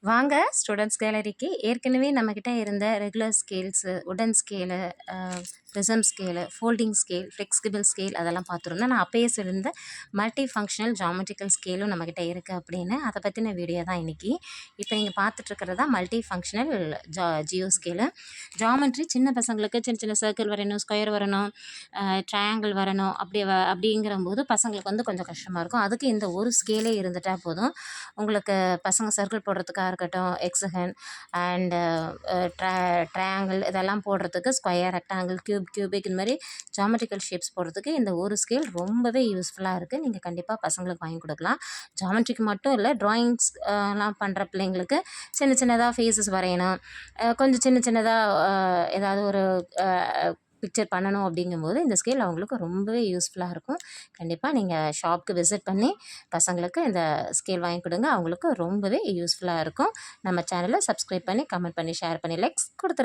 வாங்க ஸ்டூடெண்ட்ஸ் கேலரிக்கு ஏற்கனவே நம்மக்கிட்ட இருந்த ரெகுலர் ஸ்கேல்ஸு உடன் scale prism scale folding scale flexible scale அதெல்லாம் பார்த்துருந்தேன். நான் அப்பயே சொல்லியிருந்தேன் மல்டி ஃபங்க்ஷனல் ஜாமெட்ரிக்கல் ஸ்கேலும் நம்மக்கிட்ட இருக்குது அப்படின்னு. அதை பற்றின வீடியோ தான் இன்றைக்கி. இப்போ நீங்கள் பார்த்துட்ருக்கிறது தான் multi functional Jio scale. Geometry சின்ன பசங்களுக்கு சின்ன சின்ன சர்க்கிள் வரையணும், ஸ்கொயர் வரணும், ட்ரையாங்கிள் வரணும், அப்படிங்கிறம்போது பசங்களுக்கு வந்து கொஞ்சம் கஷ்டமாக இருக்கும். அதுக்கு இந்த ஒரு ஸ்கேலே இருந்துட்டால் போதும். உங்களுக்கு பசங்க சர்க்கிள் போடுறதுக்காக இருக்கட்டும், எக்ஸகன் அண்டு ட்ரையாங்கிள் இதெல்லாம் போடுறதுக்கு, ஸ்கொயர், ரெக்டாங்கிள், கியூபிக் இந்த மாதிரி ஜாமெட்ரிக்கல் ஷேப்ஸ் போடுறதுக்கு இந்த ஒரு ஸ்கேல் ரொம்பவே யூஸ்ஃபுல்லாக இருக்குது. நீங்கள் கண்டிப்பாக பசங்களுக்கு வாங்கி கொடுக்கலாம். ஜாமெட்ரிக்கு மட்டும் இல்லை, ட்ராயிங்ஸ் எல்லாம் பண்ணுற பிள்ளைங்களுக்கு சின்ன சின்னதாக ஃபேஸஸ் வரையணும், கொஞ்சம் சின்ன சின்னதாக ஏதாவது ஒரு பிக்சர் பண்ணணும் அப்படிங்கும்போது இந்த ஸ்கேல் அவங்களுக்கு ரொம்பவே யூஸ்ஃபுல்லாக இருக்கும். கண்டிப்பாக நீங்கள் ஷாப்புக்கு விசிட் பண்ணி பசங்களுக்கு இந்த ஸ்கேல் வாங்கி கொடுங்க. அவங்களுக்கு ரொம்பவே யூஸ்ஃபுல்லாக இருக்கும். நம்ம சேனலை சப்ஸ்கிரைப் பண்ணி, கமெண்ட் பண்ணி, ஷேர் பண்ணி, லைக்ஸ் கொடுத்துருங்க.